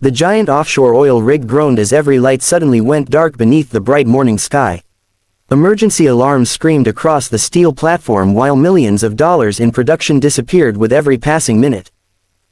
The giant offshore oil rig groaned as every light suddenly went dark beneath the bright morning sky. Emergency alarms screamed across the steel platform while millions of dollars in production disappeared with every passing minute.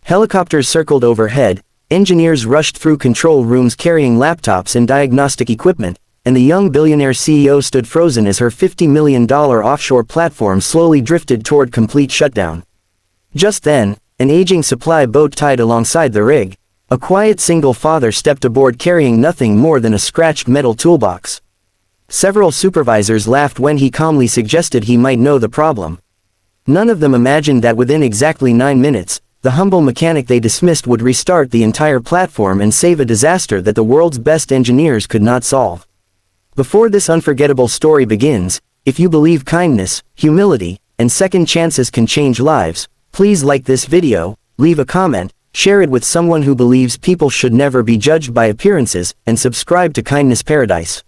Helicopters circled overhead, engineers rushed through control rooms carrying laptops and diagnostic equipment, and the young billionaire CEO stood frozen as her $50 million offshore platform slowly drifted toward complete shutdown. Just then, an aging supply boat tied alongside the rig. A quiet single father stepped aboard carrying nothing more than a scratched metal toolbox. Several supervisors laughed when he calmly suggested he might know the problem. None of them imagined that within exactly 9 minutes, the humble mechanic they dismissed would restart the entire platform and save a disaster that the world's best engineers could not solve. Before this unforgettable story begins, if you believe kindness, humility, and second chances can change lives, please like this video, leave a comment, share it with someone who believes people should never be judged by appearances, and subscribe to Kindness Paradise.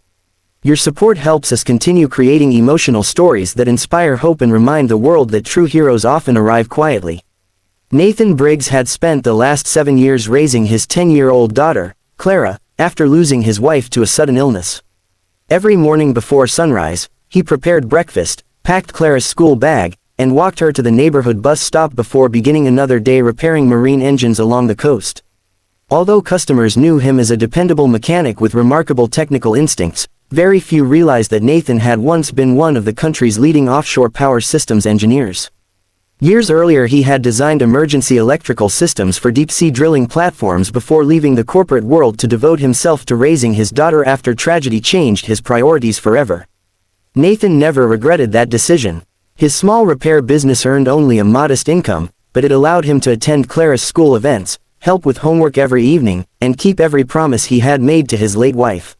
Your support helps us continue creating emotional stories that inspire hope and remind the world that true heroes often arrive quietly. Nathan Briggs had spent the last 7 years raising his 10-year-old daughter, Clara, after losing his wife to a sudden illness. Every morning before sunrise, he prepared breakfast, packed Clara's school bag, and walked her to the neighborhood bus stop before beginning another day repairing marine engines along the coast. Although customers knew him as a dependable mechanic with remarkable technical instincts, very few realized that Nathan had once been one of the country's leading offshore power systems engineers. Years earlier he had designed emergency electrical systems for deep-sea drilling platforms before leaving the corporate world to devote himself to raising his daughter after tragedy changed his priorities forever. Nathan never regretted that decision. His small repair business earned only a modest income, but it allowed him to attend Clara's school events, help with homework every evening, and keep every promise he had made to his late wife.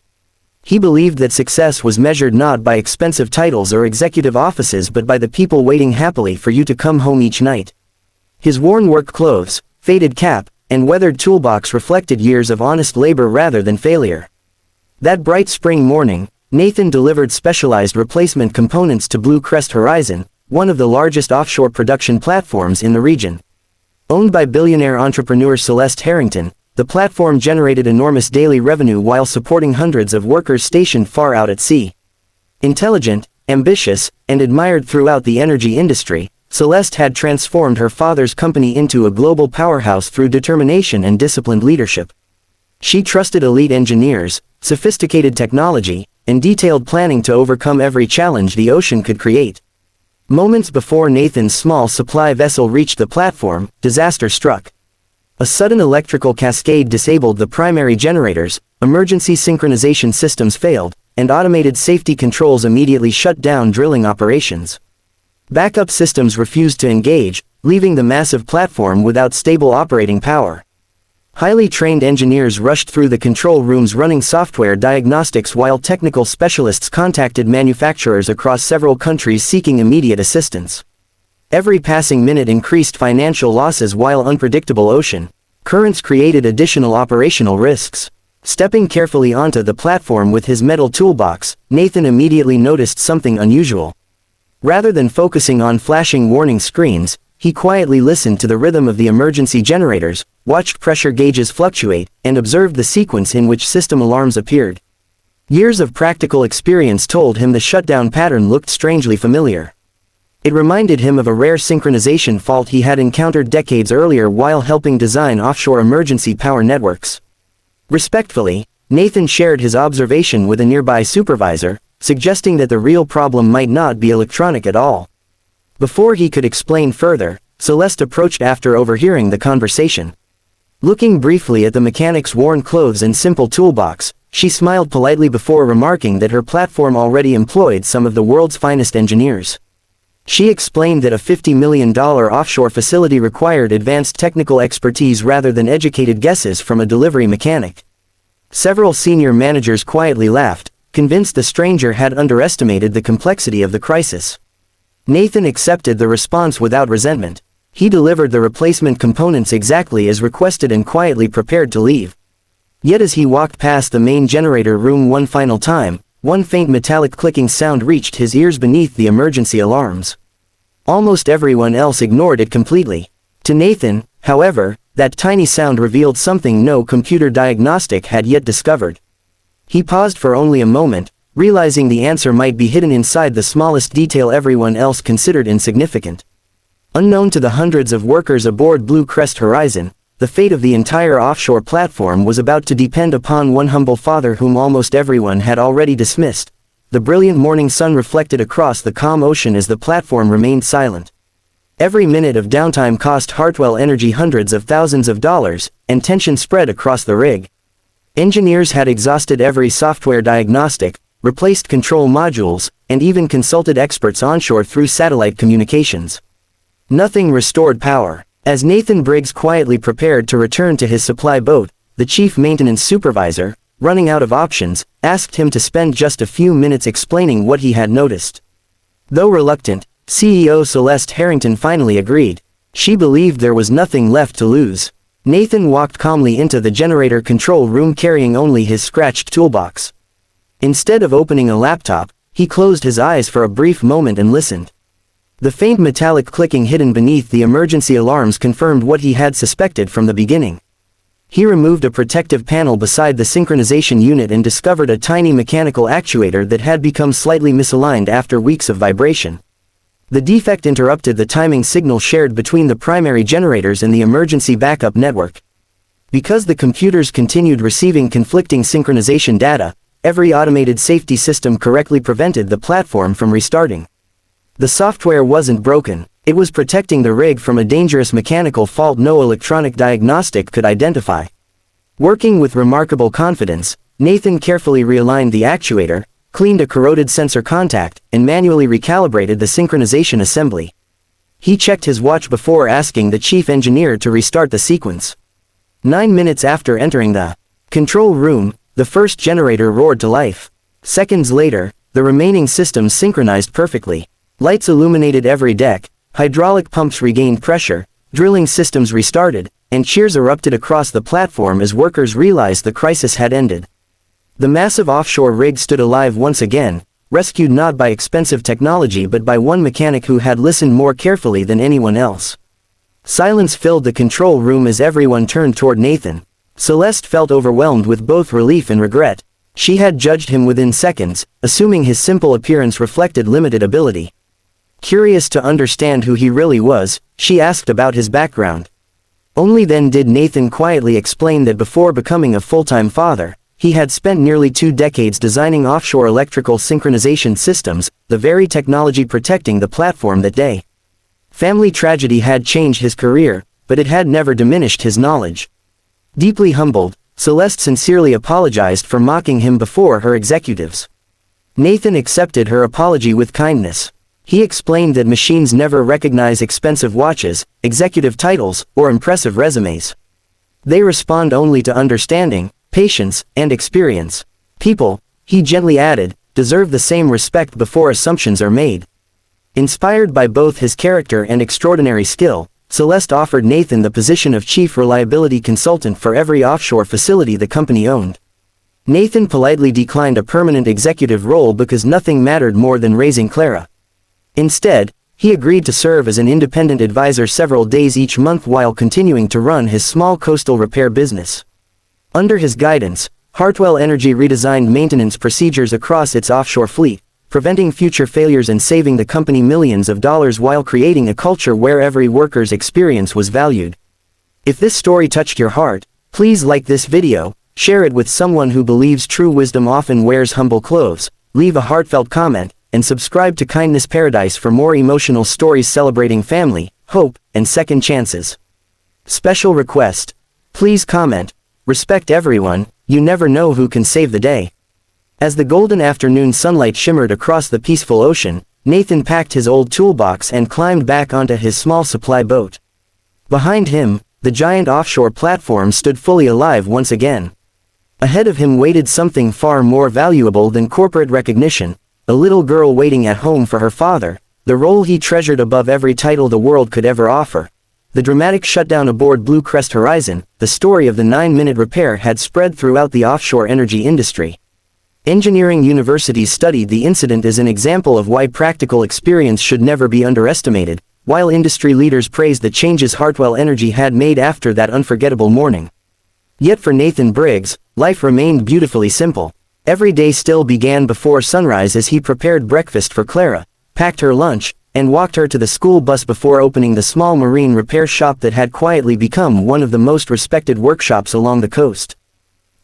He believed that success was measured not by expensive titles or executive offices but by the people waiting happily for you to come home each night. His worn work clothes, faded cap, and weathered toolbox reflected years of honest labor rather than failure. That bright spring morning, Nathan delivered specialized replacement components to Blue Crest Horizon, one of the largest offshore production platforms in the region. Owned by billionaire entrepreneur Celeste Harrington, the platform generated enormous daily revenue while supporting hundreds of workers stationed far out at sea. Intelligent, ambitious, and admired throughout the energy industry, Celeste had transformed her father's company into a global powerhouse through determination and disciplined leadership. She trusted elite engineers, sophisticated technology, and detailed planning to overcome every challenge the ocean could create. Moments before Nathan's small supply vessel reached the platform, disaster struck. A sudden electrical cascade disabled the primary generators, emergency synchronization systems failed, and automated safety controls immediately shut down drilling operations. Backup systems refused to engage, leaving the massive platform without stable operating power. Highly trained engineers rushed through the control rooms running software diagnostics while technical specialists contacted manufacturers across several countries seeking immediate assistance. Every passing minute increased financial losses while unpredictable ocean currents created additional operational risks. Stepping carefully onto the platform with his metal toolbox, Nathan immediately noticed something unusual. Rather than focusing on flashing warning screens, he quietly listened to the rhythm of the emergency generators, watched pressure gauges fluctuate, and observed the sequence in which system alarms appeared. Years of practical experience told him the shutdown pattern looked strangely familiar. It reminded him of a rare synchronization fault he had encountered decades earlier while helping design offshore emergency power networks. Respectfully, Nathan shared his observation with a nearby supervisor, suggesting that the real problem might not be electronic at all. Before he could explain further, Celeste approached after overhearing the conversation. Looking briefly at the mechanic's worn clothes and simple toolbox, she smiled politely before remarking that her platform already employed some of the world's finest engineers. She explained that a $50 million offshore facility required advanced technical expertise rather than educated guesses from a delivery mechanic. Several senior managers quietly laughed, convinced the stranger had underestimated the complexity of the crisis. Nathan accepted the response without resentment. He delivered the replacement components exactly as requested and quietly prepared to leave. Yet as he walked past the main generator room one final time, one faint metallic clicking sound reached his ears beneath the emergency alarms. Almost everyone else ignored it completely. To Nathan, however, That tiny sound revealed something no computer diagnostic had yet discovered. He paused for only a moment, realizing the answer might be hidden inside the smallest detail everyone else considered insignificant. Unknown to the hundreds of workers aboard Blue Crest Horizon, the fate of the entire offshore platform was about to depend upon one humble father whom almost everyone had already dismissed. The brilliant morning sun reflected across the calm ocean as the platform remained silent. Every minute of downtime cost Hartwell Energy hundreds of thousands of dollars, and tension spread across the rig. Engineers had exhausted every software diagnostic, replaced control modules, and even consulted experts onshore through satellite communications. Nothing restored power. As Nathan Briggs quietly prepared to return to his supply boat, the chief maintenance supervisor, running out of options, asked him to spend just a few minutes explaining what he had noticed. Though reluctant, CEO Celeste Harrington finally agreed. She believed there was nothing left to lose. Nathan walked calmly into the generator control room carrying only his scratched toolbox. Instead of opening a laptop, he closed his eyes for a brief moment and listened. The faint metallic clicking hidden beneath the emergency alarms confirmed what he had suspected from the beginning. He removed a protective panel beside the synchronization unit and discovered a tiny mechanical actuator that had become slightly misaligned after weeks of vibration. The defect interrupted the timing signal shared between the primary generators and the emergency backup network. Because the computers continued receiving conflicting synchronization data, every automated safety system correctly prevented the platform from restarting. The software wasn't broken, it was protecting the rig from a dangerous mechanical fault no electronic diagnostic could identify. Working with remarkable confidence, Nathan carefully realigned the actuator, cleaned a corroded sensor contact, and manually recalibrated the synchronization assembly. He checked his watch before asking the chief engineer to restart the sequence. 9 minutes after entering the control room, the first generator roared to life. Seconds later, the remaining systems synchronized perfectly. Lights illuminated every deck, hydraulic pumps regained pressure, drilling systems restarted, and cheers erupted across the platform as workers realized the crisis had ended. The massive offshore rig stood alive once again, rescued not by expensive technology but by one mechanic who had listened more carefully than anyone else. Silence filled the control room as everyone turned toward Nathan. Celeste felt overwhelmed with both relief and regret. She had judged him within seconds, assuming his simple appearance reflected limited ability. Curious to understand who he really was, she asked about his background. Only then did Nathan quietly explain that before becoming a full-time father, he had spent nearly 2 decades designing offshore electrical synchronization systems, the very technology protecting the platform that day. Family tragedy had changed his career, but it had never diminished his knowledge. Deeply humbled, Celeste sincerely apologized for mocking him before her executives. Nathan accepted her apology with kindness. He explained that machines never recognize expensive watches, executive titles, or impressive resumes. They respond only to understanding, patience, and experience. People, he gently added, deserve the same respect before assumptions are made. Inspired by both his character and extraordinary skill, Celeste offered Nathan the position of chief reliability consultant for every offshore facility the company owned. Nathan politely declined a permanent executive role because nothing mattered more than raising Clara. Instead, he agreed to serve as an independent advisor several days each month while continuing to run his small coastal repair business. Under his guidance, Hartwell Energy redesigned maintenance procedures across its offshore fleet, preventing future failures and saving the company millions of dollars while creating a culture where every worker's experience was valued. If this story touched your heart, please like this video, share it with someone who believes true wisdom often wears humble clothes, leave a heartfelt comment, and subscribe to Kindness Paradise for more emotional stories celebrating family, hope, and second chances. Special request. Please comment. Respect everyone, you never know who can save the day. As the golden afternoon sunlight shimmered across the peaceful ocean, Nathan packed his old toolbox and climbed back onto his small supply boat. Behind him, the giant offshore platform stood fully alive once again. Ahead of him waited something far more valuable than corporate recognition, a little girl waiting at home for her father, the role he treasured above every title the world could ever offer. The dramatic shutdown aboard Blue Crest Horizon, the story of the 9-minute repair had spread throughout the offshore energy industry. Engineering universities studied the incident as an example of why practical experience should never be underestimated, while industry leaders praised the changes Hartwell Energy had made after that unforgettable morning. Yet for Nathan Briggs, life remained beautifully simple. Every day still began before sunrise as he prepared breakfast for Clara, packed her lunch, and walked her to the school bus before opening the small marine repair shop that had quietly become one of the most respected workshops along the coast.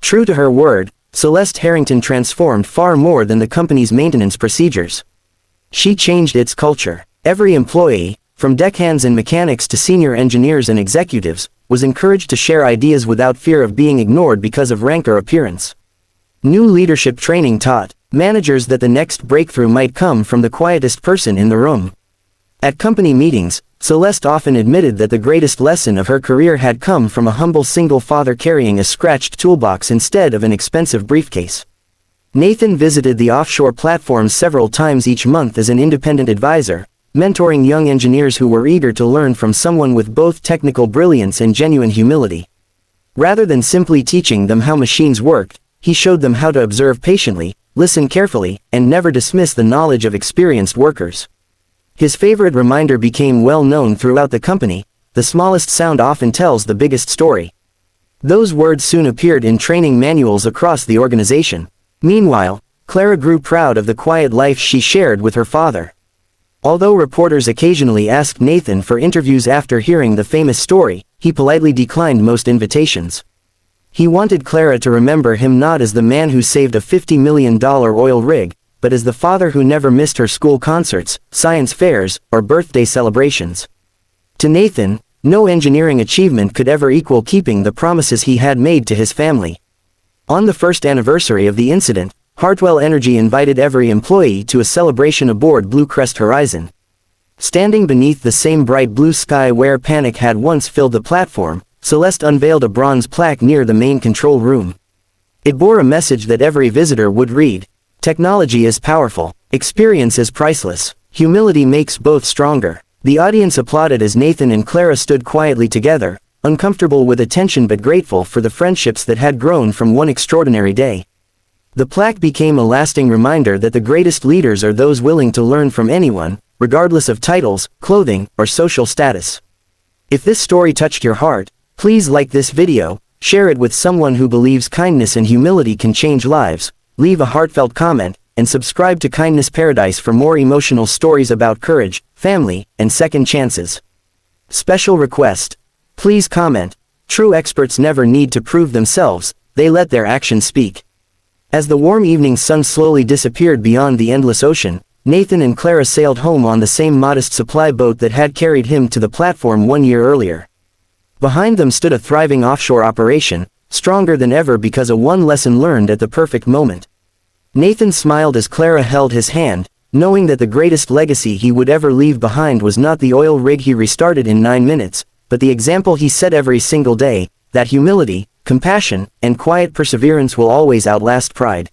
True to her word, Celeste Harrington transformed far more than the company's maintenance procedures. She changed its culture. Every employee, from deckhands and mechanics to senior engineers and executives, was encouraged to share ideas without fear of being ignored because of rank or appearance. New leadership training taught managers that the next breakthrough might come from the quietest person in the room. At company meetings, Celeste often admitted that the greatest lesson of her career had come from a humble single father carrying a scratched toolbox instead of an expensive briefcase. Nathan visited the offshore platforms several times each month as an independent advisor, mentoring young engineers who were eager to learn from someone with both technical brilliance and genuine humility. Rather than simply teaching them how machines worked, he showed them how to observe patiently, listen carefully, and never dismiss the knowledge of experienced workers. His favorite reminder became well known throughout the company: the smallest sound often tells the biggest story. Those words soon appeared in training manuals across the organization. Meanwhile, Clara grew proud of the quiet life she shared with her father. Although reporters occasionally asked Nathan for interviews after hearing the famous story, he politely declined most invitations. He wanted Clara to remember him not as the man who saved a $50 million oil rig, but as the father who never missed her school concerts, science fairs, or birthday celebrations. To Nathan, no engineering achievement could ever equal keeping the promises he had made to his family. On the first anniversary of the incident, Hartwell Energy invited every employee to a celebration aboard Blue Crest Horizon. Standing beneath the same bright blue sky where panic had once filled the platform, Celeste unveiled a bronze plaque near the main control room. It bore a message that every visitor would read: "Technology is powerful, experience is priceless, humility makes both stronger." The audience applauded as Nathan and Clara stood quietly together, uncomfortable with attention but grateful for the friendships that had grown from one extraordinary day. The plaque became a lasting reminder that the greatest leaders are those willing to learn from anyone, regardless of titles, clothing, or social status. If this story touched your heart, please like this video, share it with someone who believes kindness and humility can change lives, leave a heartfelt comment, and subscribe to Kindness Paradise for more emotional stories about courage, family, and second chances. Special request: please comment. True experts never need to prove themselves, they let their actions speak. As the warm evening sun slowly disappeared beyond the endless ocean, Nathan and Clara sailed home on the same modest supply boat that had carried him to the platform 1 year earlier. Behind them stood a thriving offshore operation, stronger than ever because of one lesson learned at the perfect moment. Nathan smiled as Clara held his hand, knowing that the greatest legacy he would ever leave behind was not the oil rig he restarted in 9 minutes, but the example he set every single day, that humility, compassion, and quiet perseverance will always outlast pride.